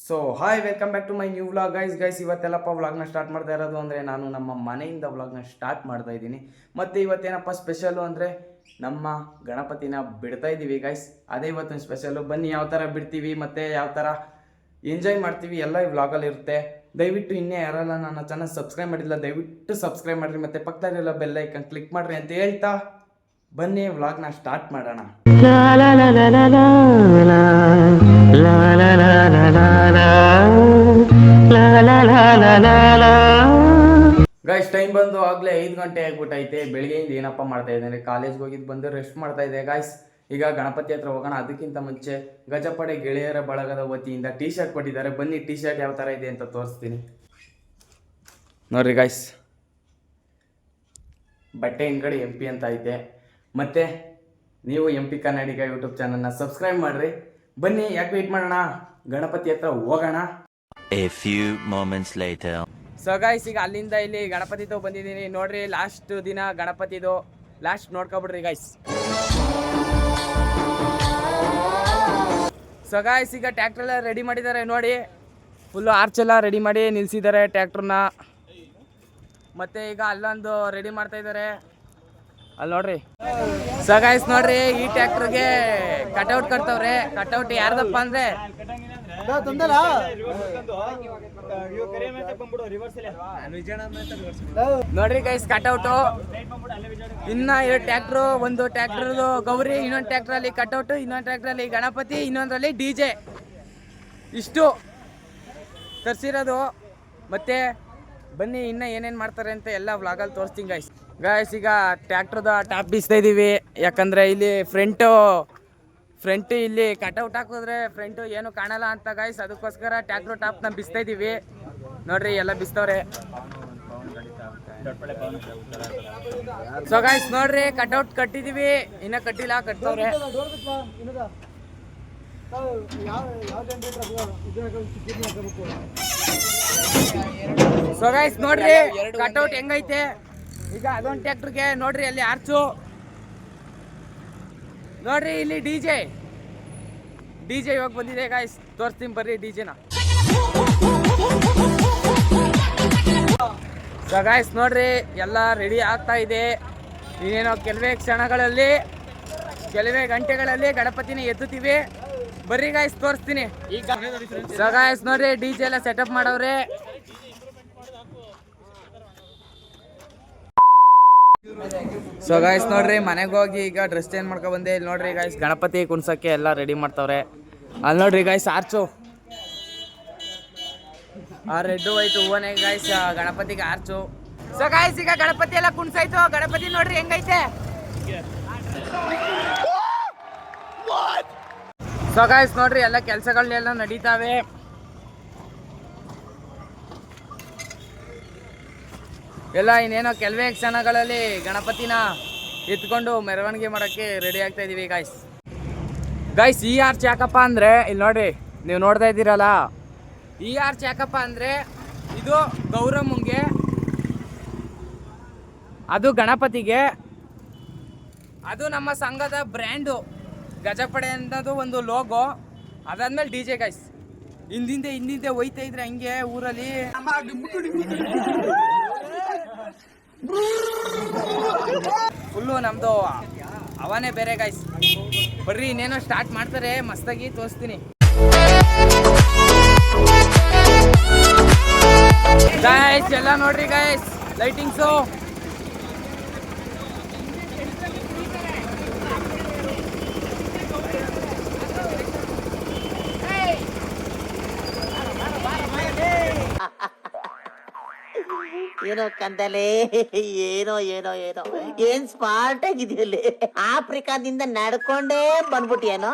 So hi welcome back to my new vlog guys ಇವತ್ತೆಲ್ಲಪ್ಪ ವ್ಲಾಗ್ನ start ಮಾಡ್ತಾ ಇರೋದು ಅಂದರೆ ನಾನು ನಮ್ಮ ಮನೆಯಿಂದ ವ್ಲಾಗ್ನ ಸ್ಟಾರ್ಟ್ ಮಾಡ್ತಾ ಇದ್ದೀನಿ. ಮತ್ತು ಇವತ್ತೇನಪ್ಪ ಸ್ಪೆಷಲು ಅಂದರೆ ನಮ್ಮ ಗಣಪತಿನ ಬಿಡ್ತಾ ಇದ್ದೀವಿ ಗೈಸ್. ಅದೇ ಇವತ್ತಿನ ಸ್ಪೆಷಲು. ಬನ್ನಿ ಯಾವ ಥರ ಬಿಡ್ತೀವಿ ಮತ್ತು ಯಾವ ಥರ ಎಂಜಾಯ್ ಮಾಡ್ತೀವಿ ಎಲ್ಲ ಈ ವ್ಲಾಗಲ್ಲಿ ಇರುತ್ತೆ. ದಯವಿಟ್ಟು ಇನ್ನೇ ಯಾರೆಲ್ಲ ನನ್ನ ಚಾನಲ್ ಸಬ್ಸ್ಕ್ರೈಬ್ ಮಾಡಿಲ್ಲ ದಯವಿಟ್ಟು ಸಬ್ಸ್ಕ್ರೈಬ್ ಮಾಡಿರಿ ಮತ್ತು ಪಕ್ಕದಲ್ಲಿರೋ ಬೆಲ್ ಐಕನ್ ಕ್ಲಿಕ್ ಮಾಡಿರಿ ಅಂತ ಹೇಳ್ತಾ ಬನ್ನಿ ವ್ಲಾಗ್ನ ಸ್ಟಾರ್ಟ್ ಮಾಡೋಣ. ಗೈಸ್ ಟೈಮ್ ಬಂದು ಆಗಲೇ 5 ಗಂಟೆ ಆಗ್ಬಿಟ್ಟೈತೆ. ಬೆಳಿಗ್ಗೆಯಿಂದ ಏನಪ್ಪ ಮಾಡ್ತಾ ಇದ್ದೇನೆ, ಕಾಲೇಜ್ಗೆ ಹೋಗಿದ್ದು ಬಂದು ರೆಸ್ಟ್ ಮಾಡ್ತಾ ಇದ್ದೆ ಗೈಸ್. ಈಗ ಗಣಪತಿ ಹತ್ರ ಹೋಗೋಣ. ಅದಕ್ಕಿಂತ ಮುಂಚೆ ಗಜಪಡೆ ಗೆಳೆಯರ ಬಳಗದ ವತಿಯಿಂದ ಟೀ ಶರ್ಟ್ ಕೊಟ್ಟಿದ್ದಾರೆ. ಬನ್ನಿ ಟೀ ಶರ್ಟ್ ಯಾವ ಥರ ಇದೆ ಅಂತ ತೋರಿಸ್ತೀನಿ ನೋಡ್ರಿ ಗೈಸ್. ಬಟ್ಟೆ ಹಿಂದ್ಗಡೆ MP ಅಂತ ಐತೆ. ಮತ್ತು ನೀವು MP ಕನ್ನಡಿಗ ಯೂಟ್ಯೂಬ್ ಚಾನಲ್ನ ಸಬ್ಸ್ಕ್ರೈಬ್ ಮಾಡಿರಿ. ಬನ್ನಿ ಯಾಕೆ ವೇಟ್ ಮಾಡೋಣ, ಗಣಪತಿ ಹತ್ರ ಹೋಗೋಣ. A few moments later. So guys ಈಗ ಅಲ್ಲಿಂದ ಇಲ್ಲಿ ಗಣಪತಿ ತಗೋ ಬಂದಿದ್ದೀನಿ ನೋಡ್ರಿ. ಲಾಸ್ಟ್ ದಿನ ಗಣಪತಿದು ಲಾಸ್ಟ್ ನೋಡ್ಕೊಬಿಡ್ರಿ ಗೈಸ್. ಸೊ ಗೈಸ್ ಈಗ ಟ್ಯಾಕ್ಟ್ರೆಲ್ಲ ರೆಡಿ ಮಾಡಿದ್ದಾರೆ ನೋಡಿ. ಫುಲ್ಲು ಆರ್ಚ್ ಎಲ್ಲ ರೆಡಿ ಮಾಡಿ ನಿಲ್ಸಿದ್ದಾರೆ ಟ್ಯಾಕ್ಟ್ರನ್ನ. ಮತ್ತು ಈಗ ಅಲ್ಲೊಂದು ರೆಡಿ ಮಾಡ್ತಾ ಇದ್ದಾರೆ ಅಲ್ಲಿ ನೋಡ್ರಿ. ಸೊ ಗೈಸ್ ನೋಡ್ರಿ, ಈ ಟ್ಯಾಕ್ಟ್ರಿಗೆ ಕಟ್ಔಟ್ ಕಟ್ತವ್ರೆ. ಕಟ್ಔಟ್ ಯಾರ್ದಪ್ಪ ಅಂದರೆ ನೋಡ್ರಿ ಗೈಸ್ ಕಟ್ಔಟು. ಇನ್ನ 2 ಟ್ಯಾಕ್ಟ್ರು, ಒಂದು ಟ್ಯಾಕ್ಟ್ರದು ಗೌರಿ, ಇನ್ನೊಂದು ಟ್ಯಾಕ್ಟ್ರಲ್ಲಿ ಕಟ್ಔಟ್, ಇನ್ನೊಂದು ಟ್ಯಾಕ್ಟ್ರಲ್ಲಿ ಗಣಪತಿ, ಇನ್ನೊಂದರಲ್ಲಿ DJ. ಇಷ್ಟು ತರಿಸಿರೋದು. ಮತ್ತೆ ಬನ್ನಿ ಇನ್ನ ಏನೇನು ಮಾಡ್ತಾರೆ ಅಂತ ಎಲ್ಲ ವ್ಲಾಗಲ್ಲಿ ತೋರಿಸ್ತೀನಿ ಗೈಸ್. ಈಗ ಟ್ಯಾಕ್ಟ್ರದ ಟಾಪ್ ಬೀಸ್ತಾ ಇದ್ದೀವಿ. ಯಾಕಂದರೆ ಇಲ್ಲಿ ಫ್ರಂಟ್ ಇಲ್ಲಿ ಕಟ್ಔಟ್ ಹಾಕಿದ್ರೆ ಫ್ರಂಟು ಏನು ಕಾಣಲ್ಲ ಅಂತ ಗೈಸ್. ಅದಕ್ಕೋಸ್ಕರ ಟ್ಯಾಕ್ಟ್ರು ಟಾಪ್ನ ಬಿಸ್ತಾ ಇದ್ದೀವಿ ನೋಡ್ರಿ. ಎಲ್ಲ ಬಿಸ್ತವ್ರೆ. ಸೊ ಗೈಸ್ ನೋಡ್ರಿ, ಕಟ್ಔಟ್ ಕಟ್ಟಿದೀವಿ, ಇನ್ನ ಕಟ್ಟಿಲ್ಲ, ಕಟ್ತವ್ರೆ. ಸೊ ಗೈಸ್ ನೋಡ್ರಿ ಕಟ್ಔಟ್ ಹೆಂಗೈತೆ. ಈಗ ಅದೊಂದು ಟ್ಯಾಕ್ಟ್ರಿಗೆ ನೋಡ್ರಿ ಅಲ್ಲಿ ಆರ್ಚು ನೋಡ್ರಿ. ಇಲ್ಲಿ DJ ಇವಾಗ ಬಂದಿದೆ ಗೈಸ್, ತೋರಿಸ್ತೀನಿ ಬರ್ರಿ DJನ. ಸೊ ಗೈಸ್ ನೋಡ್ರಿ ಎಲ್ಲ ರೆಡಿ ಆಗ್ತಾ ಇದೆ. ಇನ್ನೇನೋ ಕೆಲವೇ ಗಂಟೆಗಳಲ್ಲಿ ಗಣಪತಿನ ಎತ್ತುತ್ತೀವಿ. ಬರ್ರಿ ಗೈಸ್ ತೋರಿಸ್ತೀನಿ. ಸೊ ಗೈಸ್ ನೋಡ್ರಿ DJ ಎಲ್ಲ ಸೆಟಪ್ ಮಾಡವ್ರೆ. ಸೊ ಗೈಸ್ ನೋಡ್ರಿ ಮನೆಗೆ ಹೋಗಿ ಈಗ ಡ್ರೆಸ್ ಚೇಂಜ್ ಮಾಡ್ಕೊ ಬಂದೆ. ಇಲ್ಲಿ ನೋಡ್ರಿ ಗೈಸ್ ಗಣಪತಿ ಕುಣ್ಸಕ್ಕೆ ಎಲ್ಲ ರೆಡಿ ಮಾಡ್ತಾವ್ರೆ. ಅಲ್ಲಿ ನೋಡ್ರಿ ಗೈಸ್ ಆರ್ಚು, ಆ ರೆಡ್ ವೈಟ್ ಹೂವನೇ ಗೈಸ್ ಗಣಪತಿಗೆ ಆರ್ಚು. ಸೊ ಗೈಸ್ ಈಗ ಗಣಪತಿ ಎಲ್ಲ ಕುಣ್ಸಾಯ್ತು. ಗಣಪತಿ ನೋಡ್ರಿ ಹೆಂಗೈತೆ. ಸೊ ಗೈಸ್ ನೋಡ್ರಿ ಎಲ್ಲ ಕೆಲಸಗಳೆಲ್ಲ ನಡೀತಾವೆ. ಎಲ್ಲ ಇನ್ನೇನೋ ಕೆಲವೇ ಕ್ಷಣಗಳಲ್ಲಿ ಗಣಪತಿನ ಎತ್ಕೊಂಡು ಮೆರವಣಿಗೆ ಮಾಡೋಕ್ಕೆ ರೆಡಿ ಆಗ್ತಾ ಇದೀವಿ ಗೈಸ್. ಈ ಆರ್ಚ್ ಯಾಕಪ್ಪ ಅಂದರೆ ಇಲ್ಲಿ ನೋಡಿ, ನೀವು ನೋಡ್ತಾ ಇದ್ದೀರಲ್ಲ, ಈ ಆರ್ಚ್ ಯಾಕಪ್ಪ ಅಂದರೆ ಇದು ಗೌರಮ್ಮಂಗೆ, ಅದು ಗಣಪತಿಗೆ, ಅದು ನಮ್ಮ ಸಂಘದ ಬ್ರ್ಯಾಂಡು ಗಜಪಡೆ ಅನ್ನೋದು ಒಂದು ಲೋಗೋ. ಅದಾದ್ಮೇಲೆ DJ ಗೈಸ್. ಹಿಂದಿಂದೆ ಹೋಯ್ತಾ ಇದ್ರೆ ಹಂಗೆ ಊರಲ್ಲಿ ಫುಲ್ಲು ನಮ್ದು ಅವನೇ ಬೇರೆ ಗೈಸ್. ಬರ್ರಿ ಇನ್ನೇನೋ ಸ್ಟಾರ್ಟ್ ಮಾಡ್ತಾರೆ, ಮಸ್ತಾಗಿ ತೋರಿಸ್ತೀನಿ ಗೈಸ್. ಎಲ್ಲ ನೋಡ್ರಿ ಗೈಸ್ ಲೈಟಿಂಗ್ಸು. ಏನೋ ಕಂದಲೆ, ಏನೋ ಏನ್ ಸ್ಮಾರ್ಟ್ ಆಗಿದೆಯಲ್ಲಿ. ಆಫ್ರಿಕಾದಿಂದ ನಡ್ಕೊಂಡೇ ಬಂದ್ಬಿಟ್ಟಿಯೇನೋ.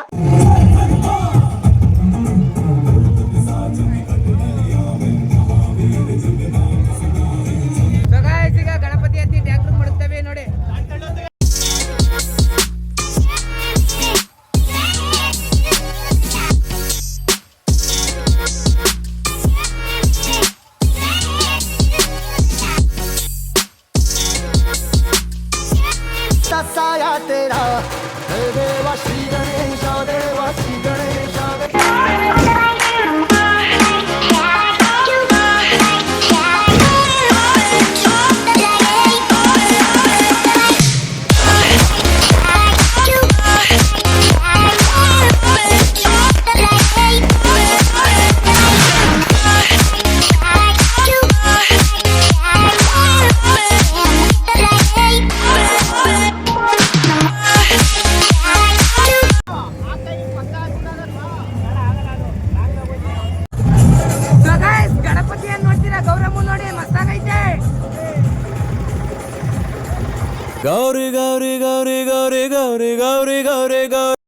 ಈಗ ಗಣಪತಿ ಹತ್ತಿ ಟ್ಯಾಕ್ಟರ್ ಮಾಡುತ್ತೇವೆ ನೋಡಿ. साया तेरा देवा श्री गणेश देवा ಗೌರಿ ಗೌರಿ ಗೌರಿ ಗೌರಿ ಗೌರಿ ಗೌರಿ ಗೌರಿ ಗೌರಿ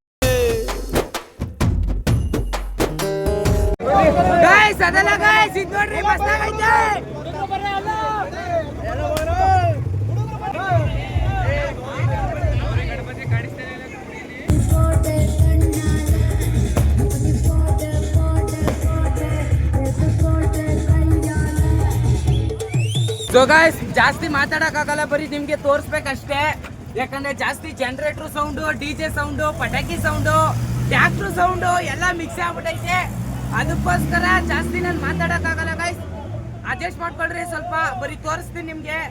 ಗೈಸ್ ಅದಲ್ಲ ಗೈಸ್ ಇದು ನೋಡ್ರಿ ಮಸ್ತಾಗೈತೆ ಸೊ ಗೈಸ್ ಜಾಸ್ತಿ ಮಾತಾಡಕ್ಕಾಗಲ್ಲ, ಬರೀ ನಿಮ್ಗೆ ತೋರಿಸ್ಬೇಕಷ್ಟೇ. ಯಾಕಂದ್ರೆ ಜಾಸ್ತಿ ಜನರೇಟರ್ ಸೌಂಡು, ಡಿಜೆ ಸೌಂಡು, ಪಟಾಕಿ ಸೌಂಡು, ಟ್ಯಾಕ್ಟ್ರು ಸೌಂಡು ಎಲ್ಲ ಮಿಕ್ಸ್ ಆಗ್ಬಿಟ್ಟೈತೆ. ಅದಕ್ಕೋಸ್ಕರ ಜಾಸ್ತಿ ನಾನು ಮಾತಾಡಕ್ಕಾಗಲ್ಲ ಗೈಸ್, ಅಡ್ಜಸ್ಟ್ ಮಾಡ್ಕೊಳ್ರಿ ಸ್ವಲ್ಪ. ಬರೀ ತೋರಿಸ್ತೀನಿ ನಿಮ್ಗೆ,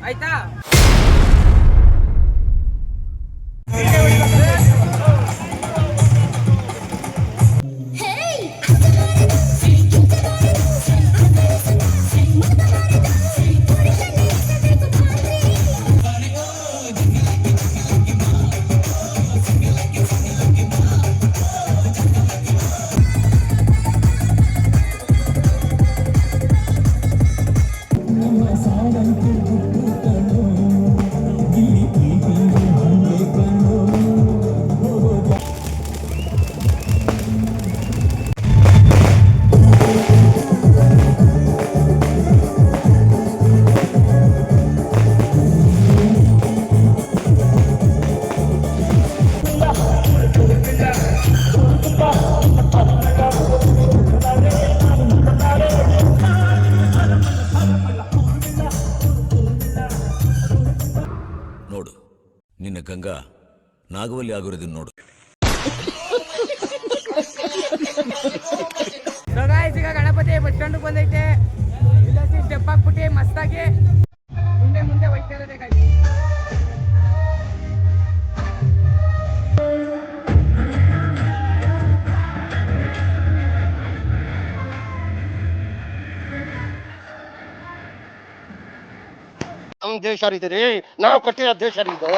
ಆಯ್ತಾ? ನೋಡು, ನಿನ್ನ ಗಂಗಾ ನಾಗವಲ್ಲಿ ಆಗಿರೋದನ್ನ ನೋಡು. ಈಗ ಗಣಪತಿ ಬಸ್ ಸ್ಟ್ಯಾಂಡ್ ಬಂದೈತೆ. ಇಲ್ಲ ಸ್ಟೆಪ್ ಹಾಕ್ಬಿಟ್ಟು ಮಸ್ತಾಗಿ ಮುಂದೆ ಮುಂದೆ ಹೋಯ್ತಾ ಇರೋದೇ ಗಾಡಿ. ನಮ್ಮ ದೇಶ ರೀ, ನಾವು ಕಟ್ಟಿರೋ ದೇಶ ಇದು.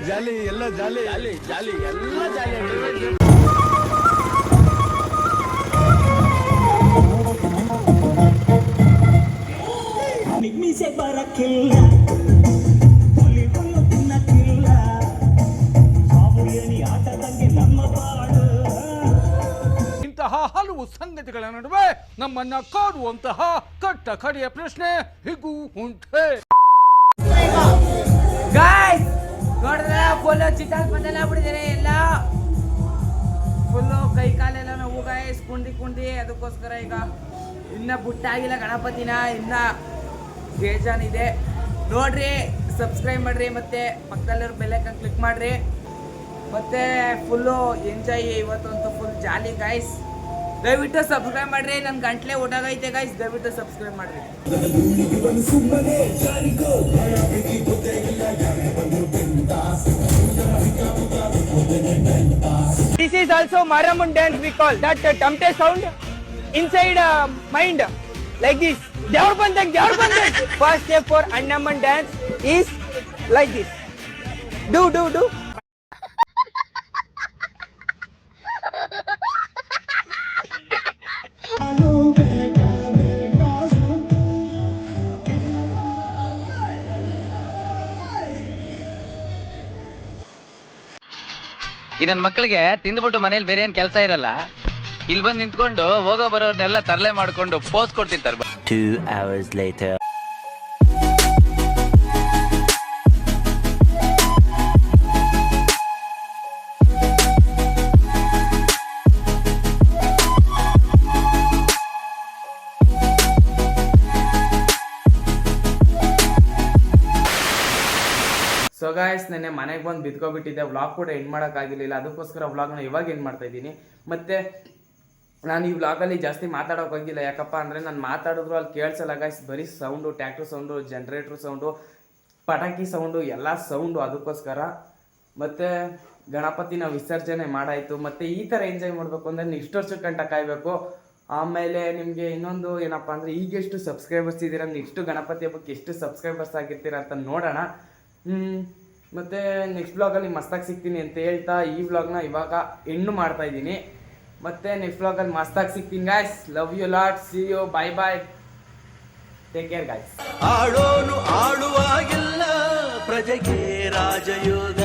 ಜಾಲಿ ಎಲ್ಲ ಜಾಲಿ ಜಾಲಿ ಜಾಲಿ ಎಲ್ಲ ಜಾಲಿ. ನಿಗ್ಮಿಸೆ ಬರಕ್ಕಿಲ್ಲ, ಹುಲಿ ಹುಲ್ಲು ತಿನ್ನಕ್ಕಿಲ್ಲ, ಸಾವು ಏಣಿ ಆಟದಂಗೆ ನಮ್ಮ ಬಾಳು. ಇಂತಹ ಹಲವು ಸಂಗತಿಗಳ ನಡುವೆ ನಮ್ಮನ್ನ ಕಾಡುವಂತಹ ಕಟ್ಟ ಕಡೆಯ ಪ್ರಶ್ನೆ ಹೀಗೂ ಉಂಟೆ. ಗಾಯ್ಸ್ ನೋಡಿದ್ರೆ ಫುಲ್ಲು ಚಿತ್ತಾಲ್ ಪಂದೆಲ್ಲ ಬಿಡಿದ್ದಾರೆ, ಎಲ್ಲ ಫುಲ್ಲು ಕೈ ಕಾಲೆಲ್ಲ ನೋವು ಗಾಯ್ಸ್, ಕುಂಡಿ. ಅದಕ್ಕೋಸ್ಕರ ಈಗ ಇನ್ನ ಬುಟ್ಟಾಗಿಲ್ಲ ಗಣಪತಿನ, ಇನ್ನ ಬೇಜಾನಿದೆ. ನೋಡ್ರಿ, ಸಬ್ಸ್ಕ್ರೈಬ್ ಮಾಡ್ರಿ, ಮತ್ತೆ ಪಕ್ಕದಲ್ಲಿರೋ ಬೆಲ್ ಐಕಾನ್ ಕ್ಲಿಕ್ ಮಾಡ್ರಿ. ಮತ್ತೆ ಫುಲ್ಲು ಎಂಜಾಯ್ ಇವತ್ತಂತೂ ಫುಲ್ ಜಾಲಿ ಗಾಯ್ಸ್. ದಯವಿಟ್ಟು ಸಬ್ಸ್ಕ್ರೈಬ್ ಮಾಡ್ರಿ, ನನ್ನ ಗಂಟ್ಲೆ ಒಟ್ಟಾಗೈತೆ ಗಾಯ್ಸ್, ದಯವಿಟ್ಟು ಸಬ್ಸ್ಕ್ರೈಬ್ ಮಾಡ್ರಿ. This is also Maramun dance we call that tamte sound inside mind like this. Devar bandang. First step for Annaman dance is like this. Do. ಈ ನನ್ನ ಮಕ್ಕಳಿಗೆ ತಿಂದ್ಬಿಟ್ಟು ಮನೇಲಿ ಬೇರೆ ಏನ್ ಕೆಲಸ ಇರಲ್ಲ, ಇಲ್ಲಿ ಬಂದು ನಿಂತ್ಕೊಂಡು ಹೋಗೋ ಬರೋರ್ನೆಲ್ಲ ತರಲೆ ಮಾಡ್ಕೊಂಡು ಪೋಸ್ ಕೊಡ್ತಿರ್ತಾರೆ. 2 hours later. ಸೊ ಗಾಯ್ಸ್ ನೆನ್ನೆ ಮನೆಗೆ ಬಂದು ಬಿದ್ಕೊಬಿಟ್ಟಿದ್ದೆ, ವ್ಲಾಗ್ ಕೂಡ ಎಂಡ್ ಮಾಡೋಕ್ಕಾಗಿರಲಿಲ್ಲ. ಅದಕ್ಕೋಸ್ಕರ ವ್ಲಾಗ್ನ ಇವಾಗ ಎಂಡ್ ಮಾಡ್ತಾ ಇದ್ದೀನಿ. ಮತ್ತು ನಾನು ಈ ವ್ಲಾಗಲ್ಲಿ ಜಾಸ್ತಿ ಮಾತಾಡೋಕೆ ಹೋಗಿಲ್ಲ, ಯಾಕಪ್ಪ ಅಂದರೆ ನಾನು ಮಾತಾಡಿದ್ರು ಅಲ್ಲಿ ಕೇಳಿಸಲ್ಲ ಗಾಯ್ಸ್, ಬರೀ sound, tractor sound, generator sound, ಪಟಾಕಿ ಸೌಂಡು, ಎಲ್ಲ ಸೌಂಡು. ಅದಕ್ಕೋಸ್ಕರ ಮತ್ತು ಗಣಪತಿನ ವಿಸರ್ಜನೆ ಮಾಡಾಯಿತು. ಮತ್ತು ಈ ಥರ ಎಂಜಾಯ್ ಮಾಡಬೇಕು ಅಂದರೆ ನೆಕ್ಸ್ಟ್ ವರ್ಷಕ್ಕೆ ಗಂಟ ಕಾಯಬೇಕು. ಆಮೇಲೆ ನಿಮಗೆ ಇನ್ನೊಂದು ಏನಪ್ಪ ಅಂದರೆ, ಈಗ ಎಷ್ಟು ಸಬ್ಸ್ಕ್ರೈಬರ್ಸ್ ಇದ್ದೀರಾ, ನೆಕ್ಸ್ಟ್ ಗಣಪತಿ ಹಬ್ಬಕ್ಕೆ ಎಷ್ಟು ಸಬ್ಸ್ಕ್ರೈಬರ್ಸ್ ಆಗಿರ್ತೀರ ಅಂತ ನೋಡೋಣ. ಮತ್ತು ನೆಕ್ಸ್ಟ್ ವ್ಲಾಗಲ್ಲಿ ಮಸ್ತಾಗಿ ಸಿಗ್ತೀನಿ ಅಂತ ಹೇಳ್ತಾ ಈ ವ್ಲಾಗ್ನ ಇವಾಗ ಎಂಡ್ ಮಾಡ್ತಾ ಇದ್ದೀನಿ. ಮತ್ತು ನೆಕ್ಸ್ಟ್ ವ್ಲಾಗಲ್ಲಿ ಮಸ್ತಾಗಿ ಸಿಗ್ತೀನಿ guys. Love you lot, see you, bye bye, take care guys. ಆಳೋನು ಆಳುವಾಗಿಲ್ಲ ಪ್ರಜೆಗೆ ರಾಜಯೋಗ